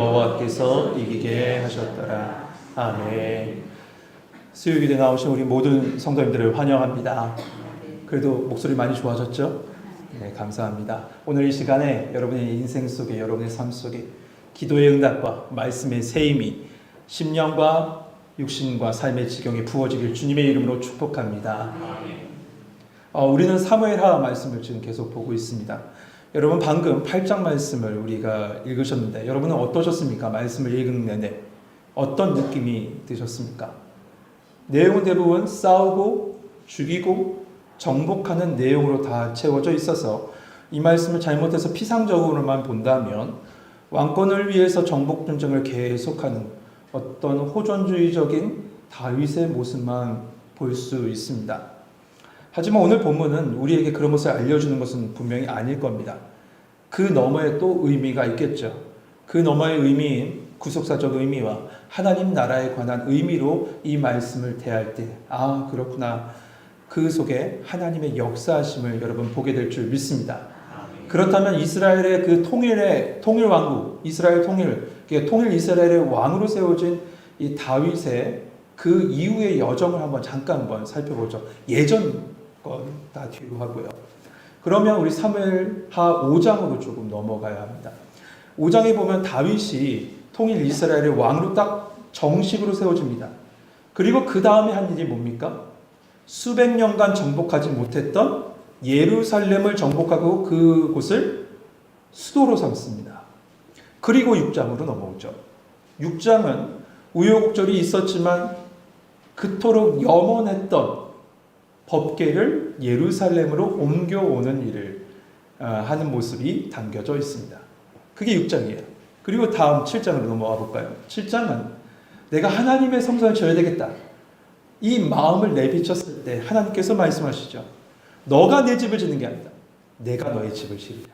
여호와께서 이기게 하셨더라. 아멘. 수요일에 나오신 우리 모든 성도님들을 환영합니다. 그래도 목소리 많이 좋아졌죠? 네, 감사합니다. 오늘 이 시간에 여러분의 인생 속에, 여러분의 삶 속에 기도의 응답과 말씀의 세임이 심령과 육신과 삶의 지경에 부어지길 주님의 이름으로 축복합니다. 우리는 사무엘하 말씀을 지금 계속 보고 있습니다. 여러분 방금 8장 말씀을 우리가 읽으셨는데 여러분은 어떠셨습니까? 말씀을 읽은 내내 어떤 느낌이 드셨습니까? 내용은 대부분 싸우고 죽이고 정복하는 내용으로 다 채워져 있어서 이 말씀을 잘못해서 피상적으로만 본다면 왕권을 위해서 정복 전쟁을 계속하는 어떤 호전주의적인 다윗의 모습만 볼 수 있습니다. 하지만 오늘 본문은 우리에게 그런 것을 알려주는 것은 분명히 아닐 겁니다. 그 너머에 또 의미가 있겠죠. 그 너머의 의미인 구속사적 의미와 하나님 나라에 관한 의미로 이 말씀을 대할 때, 그렇구나. 그 속에 하나님의 역사하심을 여러분 보게 될 줄 믿습니다. 그렇다면 이스라엘의 그 통일 왕국, 이스라엘 통일 이스라엘의 왕으로 세워진 이 다윗의 그 이후의 여정을 잠깐 살펴보죠. 예전 건 다 뒤로 하고요. 그러면 우리 사무엘하 5장으로 조금 넘어가야 합니다. 5장에 보면 다윗이 통일 이스라엘의 왕으로 딱 정식으로 세워집니다. 그리고 그 다음에 한 일이 뭡니까? 수백 년간 정복하지 못했던 예루살렘을 정복하고 그곳을 수도로 삼습니다. 그리고 6장으로 넘어오죠. 6장은 우여곡절이 있었지만 그토록 염원했던 법궤를 예루살렘으로 옮겨오는 일을 하는 모습이 담겨져 있습니다. 그게 6장이에요. 그리고 다음 7장으로 넘어가 볼까요? 7장은 내가 하나님의 성전을 지어야 되겠다. 이 마음을 내비쳤을 때 하나님께서 말씀하시죠. 너가 내 집을 짓는 게 아니다. 내가 너의 집을 지으리라.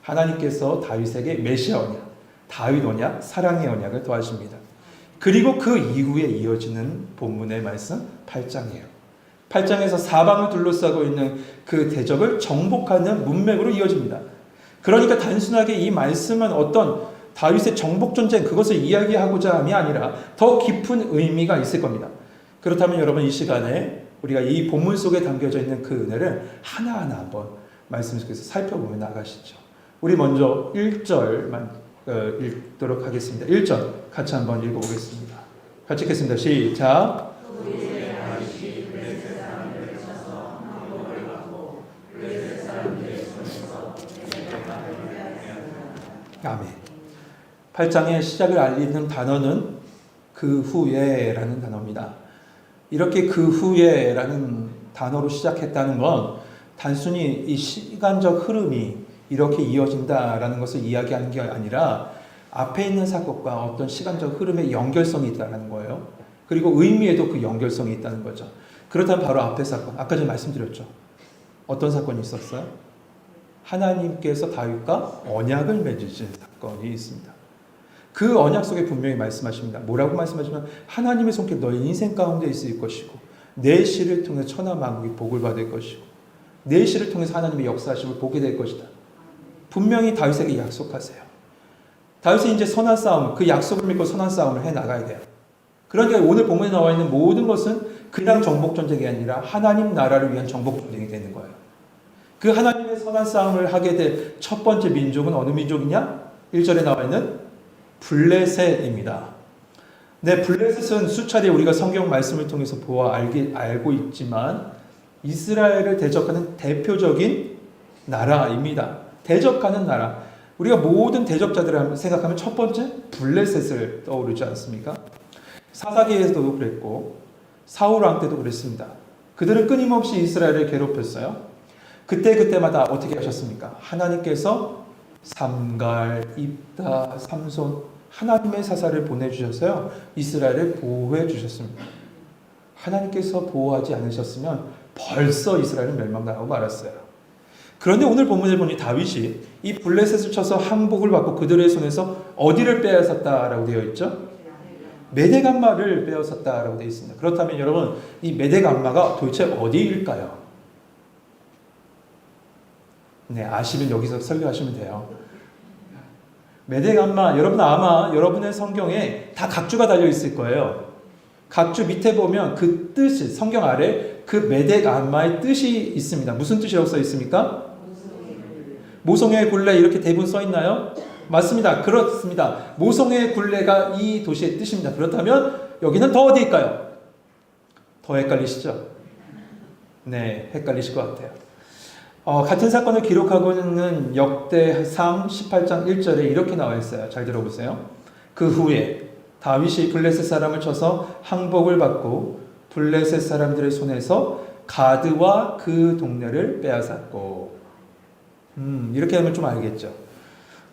하나님께서 다윗에게 메시아 언약, 다윗 언약, 사랑의 언약을 더하십니다. 그리고 그 이후에 이어지는 본문의 말씀 8장이에요. 8장에서 사방을 둘러싸고 있는 그 대적을 정복하는 문맥으로 이어집니다. 그러니까 단순하게 이 말씀은 어떤 다윗의 정복 전쟁 그것을 이야기하고자 함이 아니라 더 깊은 의미가 있을 겁니다. 그렇다면 여러분 이 시간에 우리가 이 본문 속에 담겨져 있는 그 은혜를 하나하나 한번 말씀 속에서 살펴보며 나가시죠. 우리 먼저 1절만 읽도록 하겠습니다. 1절 같이 한번 읽어보겠습니다. 같이 읽겠습니다. 시작. 아멘. 8장의 시작을 알리는 단어는 그 후에라는 단어입니다. 이렇게 그 후에라는 단어로 시작했다는 건 단순히 이 시간적 흐름이 이렇게 이어진다라는 것을 이야기하는 게 아니라 앞에 있는 사건과 어떤 시간적 흐름의 연결성이 있다는 거예요. 그리고 의미에도 그 연결성이 있다는 거죠. 그렇다면 바로 앞에 사건, 아까 전에 말씀드렸죠. 어떤 사건이 있었어요? 하나님께서 다윗과 언약을 맺으신 사건이 있습니다. 그 언약 속에 분명히 말씀하십니다. 뭐라고 말씀하시면 하나님의 손길 너의 인생 가운데 있을 것이고 내 씨를 통해 천하 만국이 복을 받을 것이고 내 씨를 통해서 하나님의 역사하심을 보게 될 것이다. 분명히 다윗에게 약속하세요. 다윗이 이제 선한 싸움, 그 약속을 믿고 선한 싸움을 해나가야 돼요. 그러니까 오늘 본문에 나와 있는 모든 것은 그냥 정복 전쟁이 아니라 하나님 나라를 위한 정복 전쟁이 되는 거예요. 그 하나님의 선한 싸움을 하게 될 첫 번째 민족은 어느 민족이냐? 1절에 나와 있는 블레셋입니다. 네, 블레셋은 수차례 우리가 성경 말씀을 통해서 알고 있지만 이스라엘을 대적하는 대표적인 나라입니다. 대적하는 나라. 우리가 모든 대적자들을 생각하면 첫 번째 블레셋을 떠오르지 않습니까? 사사기에서도 그랬고 사울 왕 때도 그랬습니다. 그들은 끊임없이 이스라엘을 괴롭혔어요. 그때마다 어떻게 하셨습니까? 하나님께서 삼갈, 입다, 삼손 하나님의 사사를 보내주셔서요. 이스라엘을 보호해 주셨습니다. 하나님께서 보호하지 않으셨으면 벌써 이스라엘은 멸망당하고 말았어요. 그런데 오늘 본문을 보니 다윗이 이 블레셋을 쳐서 항복을 받고 그들의 손에서 어디를 빼앗았다라고 되어 있죠? 메대감마를 빼앗았다라고 되어 있습니다. 그렇다면 여러분 이 메대감마가 도대체 어디일까요? 네, 아시면 여기서 설교하시면 돼요. 메덱암마, 여러분 아마 여러분의 성경에 다 각주가 달려 있을 거예요. 각주 밑에 보면 그 뜻이, 성경 아래 그 메덱암마의 뜻이 있습니다. 무슨 뜻이라고 써 있습니까? 모성의 굴레, 이렇게 대부분 써 있나요? 맞습니다. 그렇습니다. 모성의 굴레가 이 도시의 뜻입니다. 그렇다면 여기는 더 어디일까요? 더 헷갈리시죠? 네, 헷갈리실 것 같아요. 같은 사건을 기록하고 있는 역대상 18장 1절에 이렇게 나와 있어요. 잘 들어보세요. 그 후에 다윗이 블레셋 사람을 쳐서 항복을 받고 블레셋 사람들의 손에서 가드와 그 동네를 빼앗았고, 이렇게 하면 좀 알겠죠.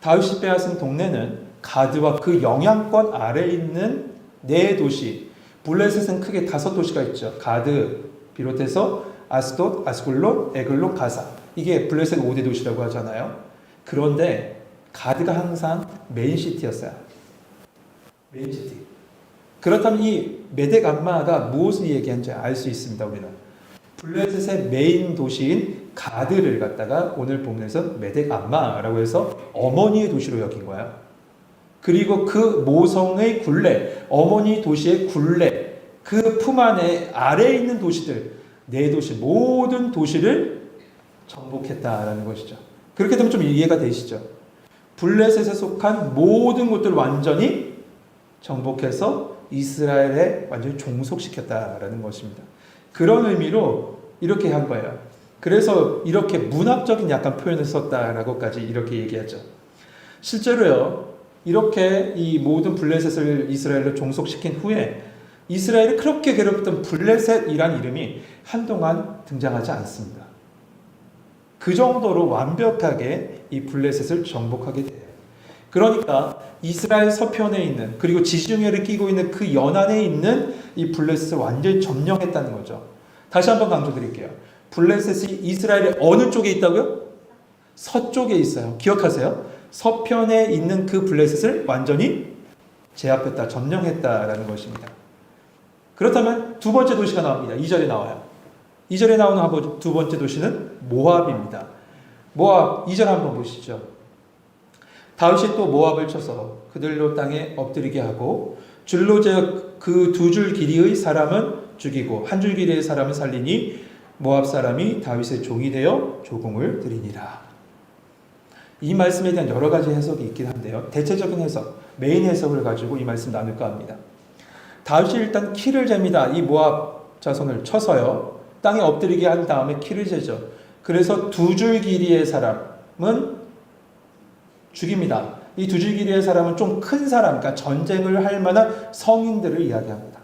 다윗이 빼앗은 동네는 가드와 그 영향권 아래에 있는 네 도시, 블레셋은 크게 5도시가 있죠. 가드 비롯해서 아스돗, 아스글론, 에글론, 가사. 이게 블레셋 5대 도시라고 하잖아요. 그런데 가드가 항상 메인시티였어요. 메인시티. 그렇다면 이 메덱암마가 무엇을 얘기하는지 알 수 있습니다. 우리는 블레셋의 메인 도시인 가드를 갖다가 오늘 본문에서 메덱암마라고 해서 어머니의 도시로 여긴 거야. 그리고 그 모성의 굴레, 어머니 도시의 굴레, 그 품 안에 아래에 있는 도시들, 네 도시, 모든 도시를 정복했다라는 것이죠. 그렇게 되면 좀 이해가 되시죠? 블레셋에 속한 모든 곳들을 완전히 정복해서 이스라엘에 완전히 종속시켰다라는 것입니다. 그런 의미로 이렇게 한 거예요. 그래서 이렇게 문학적인 약간 표현을 썼다라고까지 이렇게 얘기하죠. 실제로요, 이렇게 이 모든 블레셋을 이스라엘로 종속시킨 후에 이스라엘이 그렇게 괴롭혔던 블레셋이란 이름이 한동안 등장하지 않습니다. 그 정도로 완벽하게 이 블레셋을 정복하게 돼요. 그러니까 이스라엘 서편에 있는, 그리고 지중해를 끼고 있는 그 연안에 있는 이 블레셋을 완전히 점령했다는 거죠. 다시 한번 강조드릴게요. 블레셋이 이스라엘의 어느 쪽에 있다고요? 서쪽에 있어요. 기억하세요. 서편에 있는 그 블레셋을 완전히 제압했다, 점령했다라는 것입니다. 그렇다면 두 번째 도시가 나옵니다. 2절에 나와요. 2절에 나오는 두 번째 도시는 모압입니다. 모압 2절 한번 보시죠. 다윗이 또 모압을 쳐서 그들로 땅에 엎드리게 하고 줄로 재어 그 2줄 길이의 사람은 죽이고 1줄 길이의 사람은 살리니 모압 사람이 다윗의 종이 되어 조공을 드리니라. 이 말씀에 대한 여러 가지 해석이 있긴 한데요. 대체적인 해석, 메인 해석을 가지고 이 말씀 나눌까 합니다. 다윗이 일단 키를 잽니다. 이 모압 자손을 쳐서요, 땅에 엎드리게 한 다음에 키를 재죠. 그래서 2줄 길이의 사람은 죽입니다. 이 2줄 길이의 사람은 좀 큰 사람, 그러니까 전쟁을 할 만한 성인들을 이야기합니다.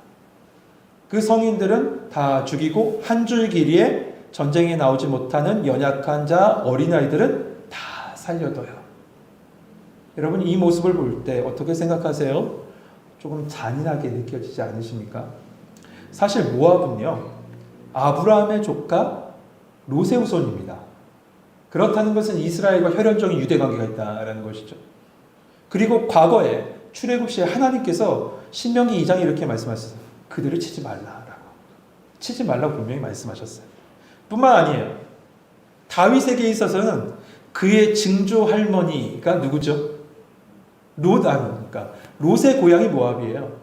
그 성인들은 다 죽이고 1줄 길이에 전쟁에 나오지 못하는 연약한 자, 어린아이들은 다 살려둬요. 여러분 이 모습을 볼 때 어떻게 생각하세요? 조금 잔인하게 느껴지지 않으십니까? 사실 모압은요, 아브라함의 조카 롯의 후손입니다. 그렇다는 것은 이스라엘과 혈연적인 유대 관계가 있다는 것이죠. 그리고 과거에 출애굽 시에 하나님께서 신명기 2장에 이렇게 말씀하셨어요. 그들을 치지 말라라고. 치지 말라고 분명히 말씀하셨어요. 뿐만 아니에요. 다윗에게 있어서는 그의 증조 할머니가 누구죠? 롯 아닙니까? 롯의 고향이 모압이에요.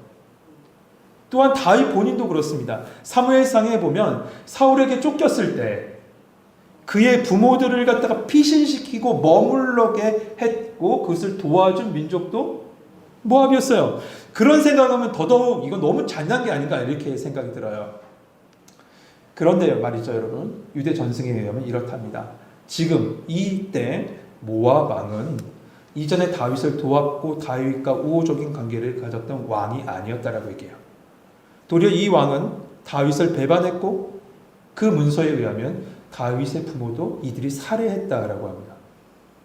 또한 다윗 본인도 그렇습니다. 사무엘상에 보면 사울에게 쫓겼을 때 그의 부모들을 갖다가 피신시키고 머물러게 했고 그것을 도와준 민족도 모압이었어요. 그런 생각하면 더더욱 이건 너무 잔인한 게 아닌가 이렇게 생각이 들어요. 그런데 말이죠, 여러분. 유대 전승에 의하면 이렇답니다. 지금 이때 모압 왕은 이전에 다윗을 도왔고 다윗과 우호적인 관계를 가졌던 왕이 아니었다라고 얘기해요. 도리어 이 왕은 다윗을 배반했고 그 문서에 의하면 다윗의 부모도 이들이 살해했다라고 합니다.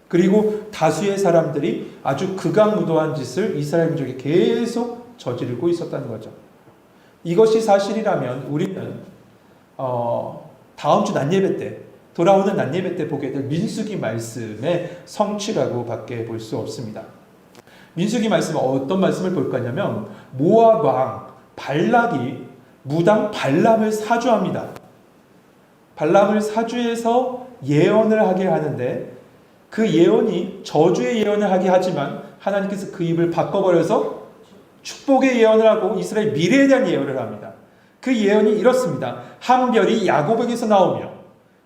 그리고 다수의 사람들이 아주 극악무도한 짓을 이스라엘 민족이 계속 저지르고 있었다는 거죠. 이것이 사실이라면 우리는 다음 주 낮예배 때, 돌아오는 낮예배 때 보게 될 민수기 말씀의 성취라고 밖에 볼 수 없습니다. 민수기 말씀은 어떤 말씀을 볼 거냐면 모압 왕 발락이 무당 발람을 사주합니다. 발람을 사주해서 예언을 하게 하는데 그 예언이 저주의 예언을 하게 하지만 하나님께서 그 입을 바꿔버려서 축복의 예언을 하고 이스라엘 미래에 대한 예언을 합니다. 그 예언이 이렇습니다. 한 별이 야곱에게서 나오며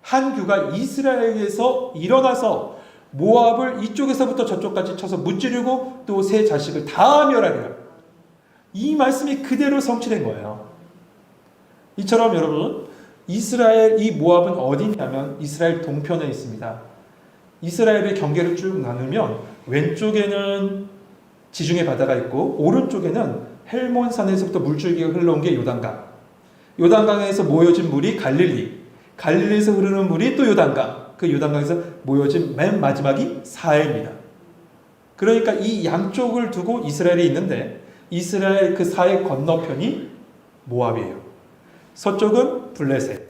한 규가 이스라엘에게서 일어나서 모압을 이쪽에서부터 저쪽까지 쳐서 무찌르고 또 세 자식을 다 멸하리라. 이 말씀이 그대로 성취된 거예요. 이처럼 여러분, 이스라엘, 이 모압은 어디 있냐면 이스라엘 동편에 있습니다. 이스라엘의 경계를 쭉 나누면 왼쪽에는 지중해 바다가 있고 오른쪽에는 헬몬산에서부터 물줄기가 흘러온 게 요단강. 요단강에서 모여진 물이 갈릴리. 갈릴리에서 흐르는 물이 또 요단강. 그 요단강에서 모여진 맨 마지막이 사해입니다. 그러니까 이 양쪽을 두고 이스라엘이 있는데 이스라엘 그 사해 건너편이 모압이에요. 서쪽은 블레셋,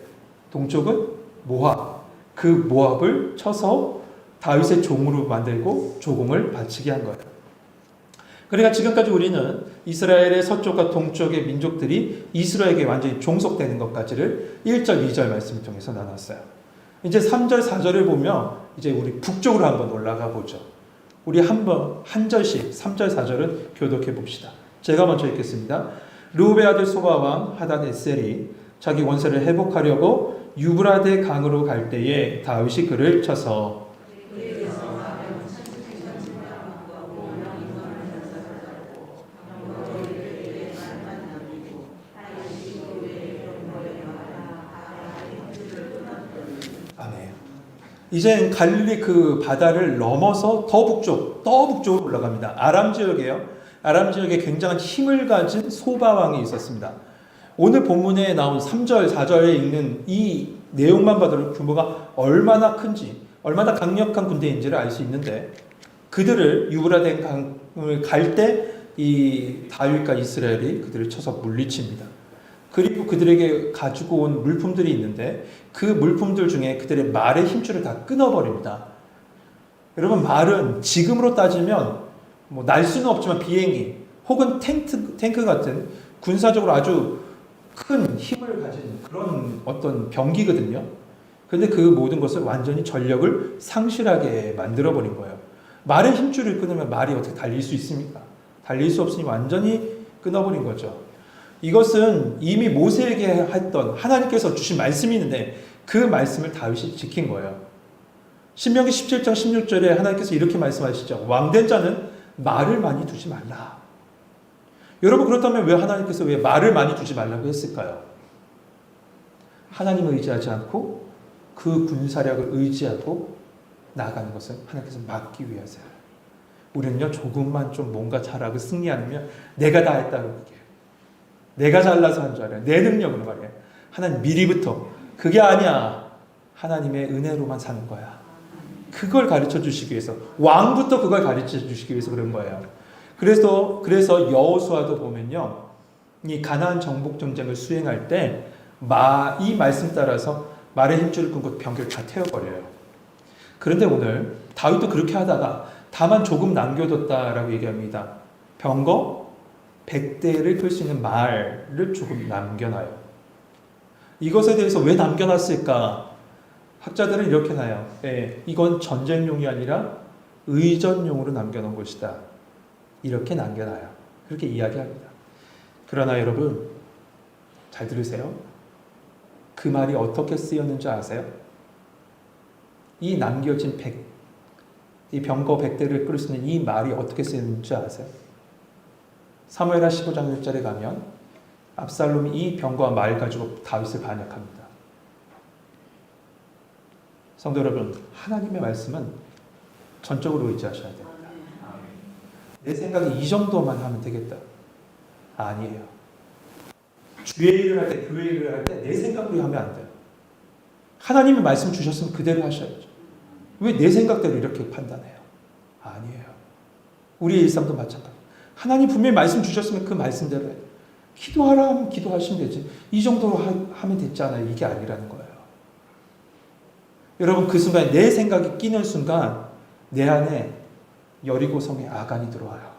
동쪽은 모압. 그 모압을 쳐서 다윗의 종으로 만들고 조공을 바치게 한 거예요. 그러니까 지금까지 우리는 이스라엘의 서쪽과 동쪽의 민족들이 이스라엘에게 완전히 종속되는 것까지를 1절, 2절 말씀을 통해서 나눴어요. 이제 3절, 4절을 보면 이제 우리 북쪽으로 한번 올라가 보죠. 우리 한 절씩 3절, 4절은 교독해 봅시다. 제가 먼저 읽겠습니다. 르우벨 아들 소바왕 하닷에셀이 자기 원세를 회복하려고 유브라데 강으로 갈 때에 다윗이 그를 쳐서 이제 갈릴리 그 바다를 넘어서 더 북쪽으로 올라갑니다. 아람 지역이에요. 아람 지역에 굉장한 힘을 가진 소바왕이 있었습니다. 오늘 본문에 나온 3절, 4절에 읽는 이 내용만 봐도 규모가 얼마나 큰지, 얼마나 강력한 군대인지를 알 수 있는데 그들을 유브라데 강을 갈 때 이 다윗과 이스라엘이 그들을 쳐서 물리칩니다. 그리고 그들에게 가지고 온 물품들이 있는데 그 물품들 중에 그들의 말의 힘줄을 다 끊어버립니다. 여러분, 말은 지금으로 따지면 뭐 날 수는 없지만 비행기 혹은 탱크 같은 군사적으로 아주 큰 힘을 가진 그런 어떤 병기거든요. 그런데 그 모든 것을 완전히 전력을 상실하게 만들어버린 거예요. 말의 힘줄을 끊으면 말이 어떻게 달릴 수 있습니까? 달릴 수 없으니 완전히 끊어버린 거죠. 이것은 이미 모세에게 했던 하나님께서 주신 말씀이 있는데 그 말씀을 다윗이 지킨 거예요. 신명기 17장 16절에 하나님께서 이렇게 말씀하시죠. 왕된 자는 말을 많이 두지 말라. 여러분, 그렇다면 왜 하나님께서 왜 말을 많이 두지 말라고 했을까요? 하나님을 의지하지 않고 그 군사력을 의지하고 나아가는 것을 하나님께서 막기 위해서요. 우리는요, 조금만 좀 뭔가 잘하고 승리하면 내가 다 했다고 얘기해요. 내가 잘나서 한 줄 알아요. 내 능력으로 말이에요. 하나님 미리부터 그게 아니야. 하나님의 은혜로만 사는 거야. 그걸 가르쳐 주시기 위해서, 왕부터 그걸 가르쳐 주시기 위해서 그런 거예요. 그래서 여호수아도 보면요, 이 가나안 정복 전쟁을 수행할 때 이 말씀 따라서 말의 힘줄을 끊고 병기를 다 태워버려요. 그런데 오늘 다윗도 그렇게 하다가 다만 조금 남겨뒀다라고 얘기합니다. 병거 100대를 끌 수 있는 말을 조금 남겨놔요. 이것에 대해서 왜 남겨놨을까? 학자들은 이렇게 나요. 이건 전쟁용이 아니라 의전용으로 남겨놓은 것이다. 이렇게 남겨놔요. 그렇게 이야기합니다. 그러나 여러분, 잘 들으세요. 그 말이 어떻게 쓰였는지 아세요? 이 남겨진 이 병거 100대를 끌 수 있는 이 말이 어떻게 쓰였는지 아세요? 사무엘하 15장 1절에 가면 압살롬이 이 병거와 말 가지고 다윗을 반역합니다. 성도 여러분, 하나님의 말씀은 전적으로 의지하셔야 됩니다. 내 생각이 이 정도만 하면 되겠다. 아니에요. 주의 일을 할 때, 교회 일을 할 때 내 생각으로 하면 안 돼요. 하나님의 말씀 주셨으면 그대로 하셔야죠. 왜 내 생각대로 이렇게 판단해요? 아니에요. 우리의 일상도 마찬가지. 하나님 분명히 말씀 주셨으면 그 말씀대로 해요. 기도하라 하면 기도하시면 되지. 이 정도로 하면 됐잖아요. 이게 아니라는 거예요. 여러분, 그 순간 내 생각이 끼는 순간 내 안에 여리고성의 아간이 들어와요.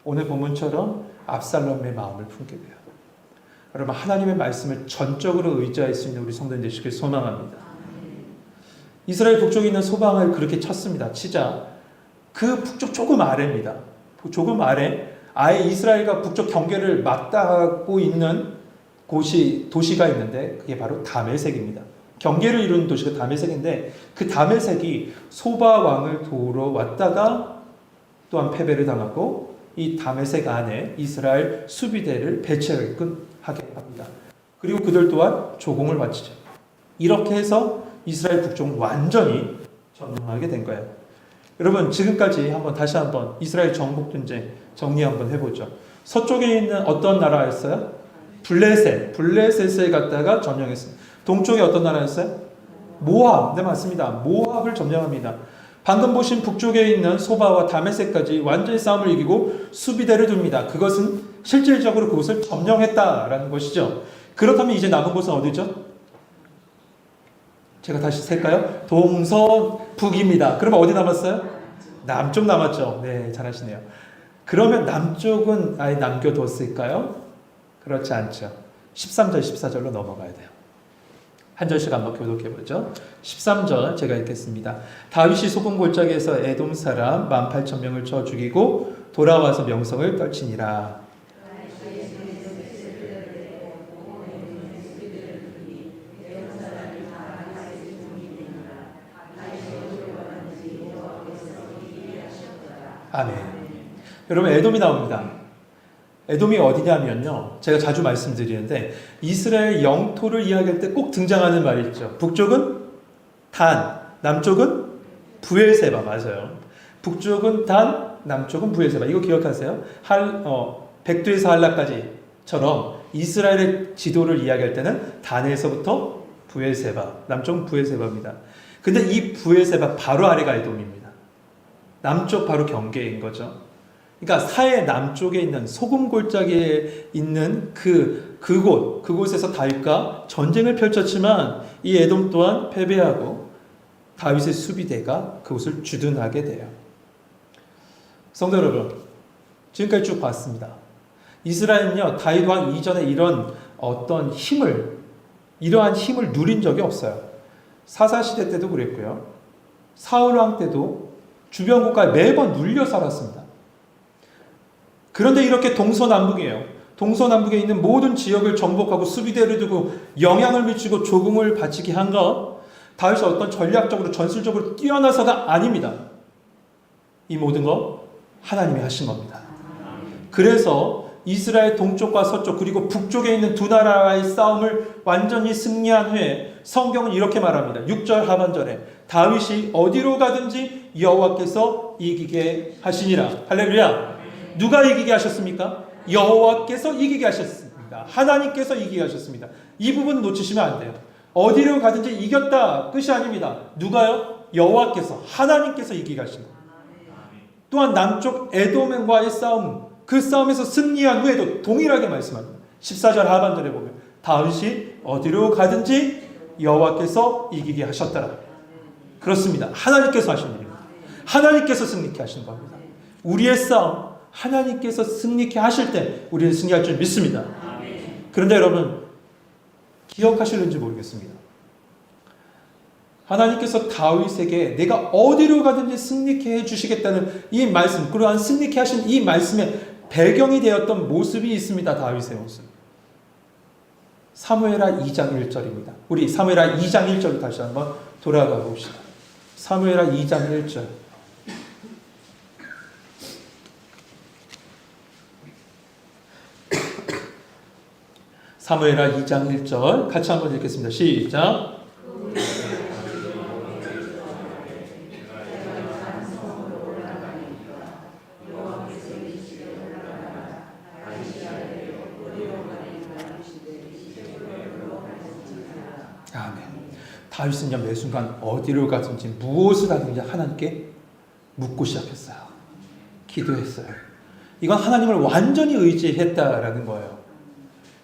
오늘 본문처럼 압살롬의 마음을 품게 돼요. 여러분, 하나님의 말씀을 전적으로 의지할 수 있는 우리 성도님 되시길 소망합니다. 이스라엘 북쪽에 있는 소방을 그렇게 쳤습니다. 치자 그 북쪽 조금 아래입니다. 조금 아래, 아예 이스라엘과 북쪽 경계를 맞닿고 있는 도시가 있는데 그게 바로 다메섹입니다. 경계를 이루는 도시가 다메섹인데 그 다메섹이 소바 왕을 도우러 왔다가 또한 패배를 당하고 이 다메섹 안에 이스라엘 수비대를 배치하게끔 하게 합니다. 그리고 그들 또한 조공을 바치죠. 이렇게 해서 이스라엘 북쪽은 완전히 점령하게 된 거예요. 여러분 지금까지 다시 한번 이스라엘 정복 전쟁 정리 한번 해보죠. 서쪽에 있는 어떤 나라였어요? 블레셋을 갖다가 점령했습니다. 동쪽에 어떤 나라였어요? 모압. 네, 맞습니다. 모압을 점령합니다. 방금 보신 북쪽에 있는 소바와 다메섹까지 완전히 싸움을 이기고 수비대를 둡니다. 그것은 실질적으로 그곳을 점령했다라는 것이죠. 그렇다면 이제 남은 곳은 어디죠? 제가 다시 셀까요? 동서북입니다. 그러면 어디 남았어요? 남쪽 남았죠. 네, 잘하시네요. 그러면 남쪽은 아예 남겨뒀을까요? 그렇지 않죠. 13절, 14절로 넘어가야 돼요. 한 절씩 한번 교독해보죠. 13절 제가 읽겠습니다. 다윗이 소금 골짜기에서 에돔 사람 18,000명을 쳐 죽이고 돌아와서 명성을 떨치니라. 아멘. 여러분 에돔이 나옵니다. 에돔이 어디냐면요. 제가 자주 말씀드리는데 이스라엘 영토를 이야기할 때 꼭 등장하는 말이 있죠. 북쪽은 단, 남쪽은 브엘세바. 맞아요. 북쪽은 단, 남쪽은 브엘세바. 이거 기억하세요. 백두에서 한라까지처럼 이스라엘의 지도를 이야기할 때는 단에서부터 브엘세바, 남쪽은 브엘세바입니다. 근데 이 브엘세바 바로 아래가 에돔입니다. 남쪽 바로 경계인 거죠. 그러니까 사해 남쪽에 있는 소금 골짜기에 있는 그곳에서 다윗과 전쟁을 펼쳤지만 이 에돔 또한 패배하고 다윗의 수비대가 그곳을 주둔하게 돼요. 성도 여러분, 지금까지 쭉 봤습니다. 이스라엘은요, 다윗 왕 이전에 이러한 힘을 누린 적이 없어요. 사사 시대 때도 그랬고요. 사울 왕 때도 주변 국가에 매번 눌려 살았습니다. 그런데 이렇게 동서남북이에요. 동서남북에 있는 모든 지역을 정복하고 수비대를 두고 영향을 미치고 조공을 바치게 한 것, 다윗이 어떤 전략적으로 전술적으로 뛰어나서가 아닙니다. 이 모든 거 하나님이 하신 겁니다. 그래서 이스라엘 동쪽과 서쪽 그리고 북쪽에 있는 두 나라의 싸움을 완전히 승리한 후에 성경은 이렇게 말합니다. 6절 하반절에 다윗이 어디로 가든지 여호와께서 이기게 하시니라. 할렐루야. 누가 이기게 하셨습니까? 여호와께서 이기게 하셨습니다. 하나님께서 이기게 하셨습니다. 이 부분 놓치시면 안 돼요. 어디로 가든지 이겼다 끝이 아닙니다. 누가요? 여호와께서, 하나님께서 이기게 하신 겁니다. 또한 남쪽 에돔과의 싸움, 그 싸움에서 승리한 후에도 동일하게 말씀합니다. 14절 하반절에 보면 다윗이 어디로 가든지 여호와께서 이기게 하셨더라. 그렇습니다. 하나님께서 하신 일입니다. 하나님께서 승리케 하신 겁니다. 우리의 싸움 하나님께서 승리케 하실 때 우리는 승리할 줄 믿습니다. 그런데 여러분 기억하실는지 모르겠습니다. 하나님께서 다윗에게 내가 어디로 가든지 승리케 해주시겠다는 이 말씀, 그러한 승리케 하신 이 말씀의 배경이 되었던 모습이 있습니다. 다윗의 모습. 사무엘하 2장 1절입니다. 우리 사무엘하 2장 1절로 다시 한번 돌아가 봅시다. 사무엘하 2장 1절. 사무엘하 2장 1절 같이 한번 읽겠습니다. 시작. 아멘. 다윗은요 매 순간 어디로 가든지 무엇을 하든지 하나님께 묻고 시작했어요. 기도했어요. 이건 하나님을 완전히 의지했다라는 거예요.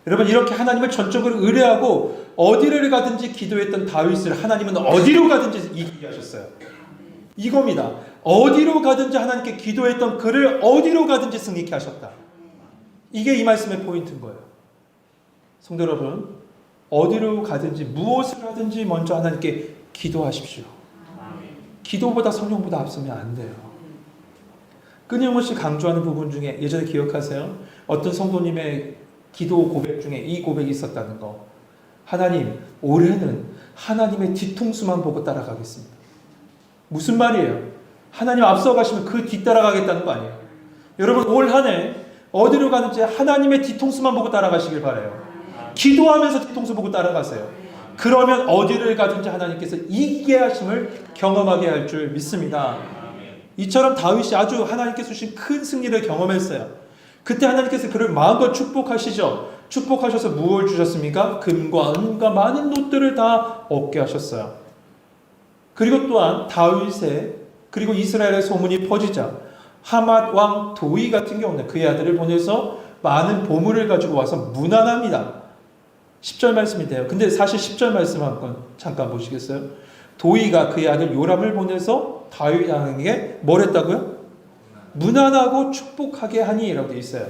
여러분 이렇게 하나님을 전적으로 의뢰하고 어디를 가든지 기도했던 다윗을 하나님은 어디로 가든지 이기게 하셨어요. 이겁니다. 어디로 가든지 하나님께 기도했던 그를 어디로 가든지 승리케 하셨다. 이게 이 말씀의 포인트인 거예요. 성도 여러분, 어디로 가든지 무엇을 하든지 먼저 하나님께 기도하십시오. 기도보다 성령보다 앞서면 안 돼요. 끊임없이 강조하는 부분 중에 예전에 기억하세요? 어떤 성도님의 기도 고백 중에 이 고백이 있었다는 거. 하나님, 올해는 하나님의 뒤통수만 보고 따라가겠습니다. 무슨 말이에요? 하나님 앞서가시면 그 뒤따라가겠다는 거 아니에요? 여러분, 올 한 해 어디로 가는지 하나님의 뒤통수만 보고 따라가시길 바라요. 기도하면서 뒤통수 보고 따라가세요. 그러면 어디를 가든지 하나님께서 이기게 하심을 경험하게 할 줄 믿습니다. 이처럼 다윗이 아주 하나님께서 주신 큰 승리를 경험했어요. 그때 하나님께서 그를 마음껏 축복하시죠. 축복하셔서 무엇을 주셨습니까? 금과 은과 많은 놋들을 다 얻게 하셨어요. 그리고 또한 다윗의 그리고 이스라엘의 소문이 퍼지자 하맛 왕 도이 같은 경우는 그의 아들을 보내서 많은 보물을 가지고 와서 문안합니다. 10절 말씀인데요. 근데 사실 10절 말씀 한번 잠깐 보시겠어요? 도이가 그의 아들 요람을 보내서 다윗 왕에게 뭘 했다고요? 문안하고 축복하게 하니 라고 되어 있어요.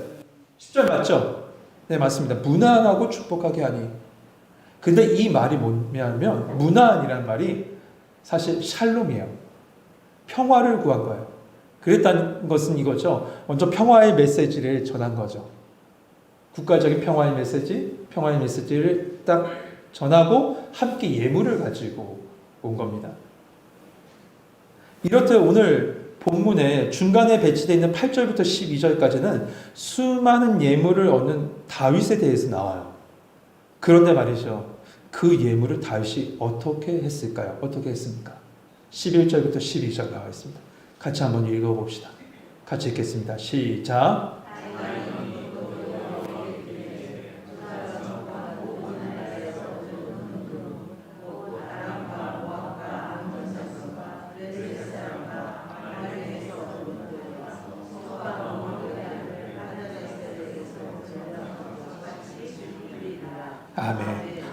10절 맞죠? 네, 맞습니다. 문안하고 축복하게 하니. 근데 이 말이 뭐냐면 문안이라는 말이 사실 샬롬이에요. 평화를 구한 거예요. 그랬다는 것은 이거죠. 먼저 평화의 메시지를 전한 거죠. 국가적인 평화의 메시지를 딱 전하고 함께 예물을 가지고 온 겁니다. 이렇듯 오늘 본문에 중간에 배치되어 있는 8절부터 12절까지는 수많은 예물을 얻는 다윗에 대해서 나와요. 그런데 말이죠. 그 예물을 다윗이 어떻게 했을까요? 어떻게 했습니까? 11절부터 12절 나와 있습니다. 같이 한번 읽어봅시다. 같이 읽겠습니다. 시작. 아멘.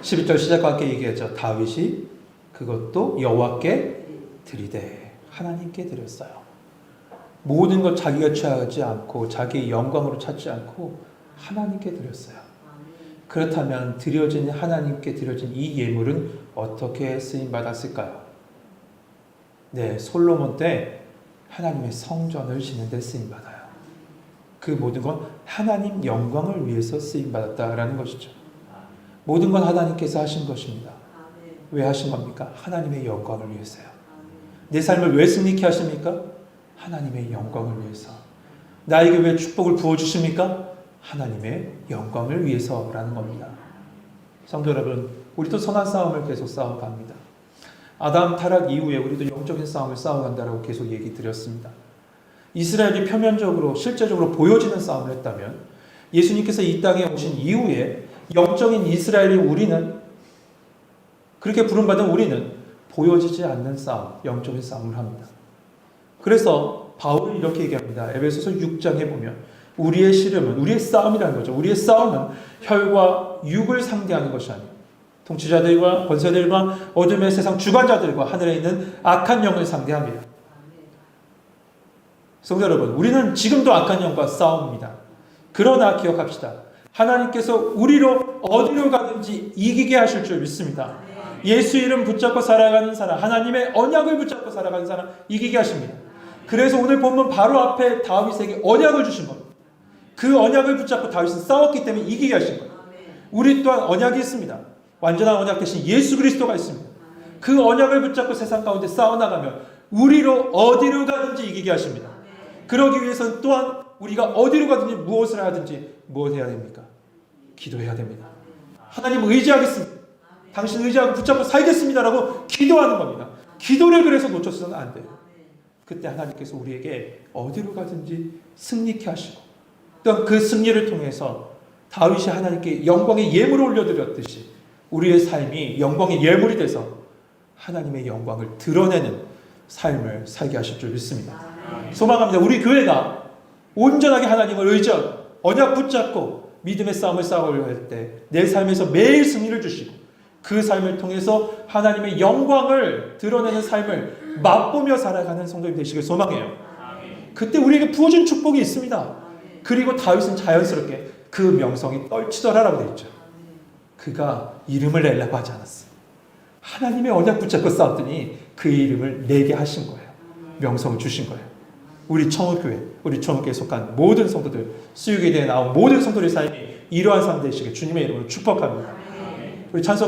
11절 시작과 함께 얘기했죠. 다윗이 그것도 여호와께 드리되 하나님께 드렸어요. 모든 것 자기가 취하지 않고 자기의 영광으로 찾지 않고 하나님께 드렸어요. 그렇다면 하나님께 드려진 이 예물은 어떻게 쓰임받았을까요? 네, 솔로몬 때 하나님의 성전을 짓는 데 쓰임받아요. 그 모든 건 하나님 영광을 위해서 쓰임받았다라는 것이죠. 모든 건 하나님께서 하신 것입니다. 왜 하신 겁니까? 하나님의 영광을 위해서요. 내 삶을 왜 승리케 하십니까? 하나님의 영광을 위해서. 나에게 왜 축복을 부어주십니까? 하나님의 영광을 위해서라는 겁니다. 성도 여러분, 우리도 선한 싸움을 계속 싸워갑니다. 아담 타락 이후에 우리도 영적인 싸움을 싸워간다라고 계속 얘기 드렸습니다. 이스라엘이 표면적으로 실제적으로 보여지는 싸움을 했다면 예수님께서 이 땅에 오신 이후에 영적인 이스라엘이 우리는 그렇게 부름받은 우리는 보여지지 않는 싸움, 영적인 싸움을 합니다. 그래서 바울은 이렇게 얘기합니다. 에베소서 6장에 보면 우리의 씨름은 우리의 싸움이라는 거죠. 우리의 싸움은 혈과 육을 상대하는 것이 아니에요. 통치자들과 권세들과 어둠의 세상 주관자들과 하늘에 있는 악한 영을 상대합니다. 성도 여러분, 우리는 지금도 악한 영과 싸웁니다. 그러나 기억합시다. 하나님께서 우리로 어디로 가든지 이기게 하실 줄 믿습니다. 예수 이름 붙잡고 살아가는 사람, 하나님의 언약을 붙잡고 살아가는 사람 이기게 하십니다. 그래서 오늘 본문 바로 앞에 다윗에게 언약을 주신 겁니다. 그 언약을 붙잡고 다윗은 싸웠기 때문에 이기게 하신 거예요. 우리 또한 언약이 있습니다. 완전한 언약 대신 예수 그리스도가 있습니다. 그 언약을 붙잡고 세상 가운데 싸워나가면 우리로 어디로 가든지 이기게 하십니다. 그러기 위해서는 또한 우리가 어디로 가든지 무엇을 하든지 무엇 해야 됩니까? 기도해야 됩니다. 하나님 의지하겠습니다. 당신 의지하고 붙잡고 살겠습니다라고 기도하는 겁니다. 기도를 그래서 놓쳐서는 안 돼요. 그때 하나님께서 우리에게 어디로 가든지 승리케 하시고 또한 그 승리를 통해서 다윗이 하나님께 영광의 예물을 올려드렸듯이 우리의 삶이 영광의 예물이 돼서 하나님의 영광을 드러내는 삶을 살게 하실 줄 믿습니다. 소망합니다. 우리 교회가 온전하게 하나님을 의지하고 언약 붙잡고 믿음의 싸움을 싸우려 할 때 내 삶에서 매일 승리를 주시고 그 삶을 통해서 하나님의 영광을 드러내는 삶을 맛보며 살아가는 성도님 되시길 소망해요. 그때 우리에게 부어진 축복이 있습니다. 그리고 다윗은 자연스럽게 그 명성이 떨치더라라고 되어 있죠. 그가 이름을 내려고 하지 않았어요. 하나님의 언약 붙잡고 싸웠더니 그 이름을 내게 하신 거예요. 명성을 주신 거예요. 우리 청우교회, 우리 청우교회에 속한 모든 성도들, 수육에 대해 나온 모든 성도들의 삶이 이러한 삶 되시길 주님의 이름으로 축복합니다. 우리 찬송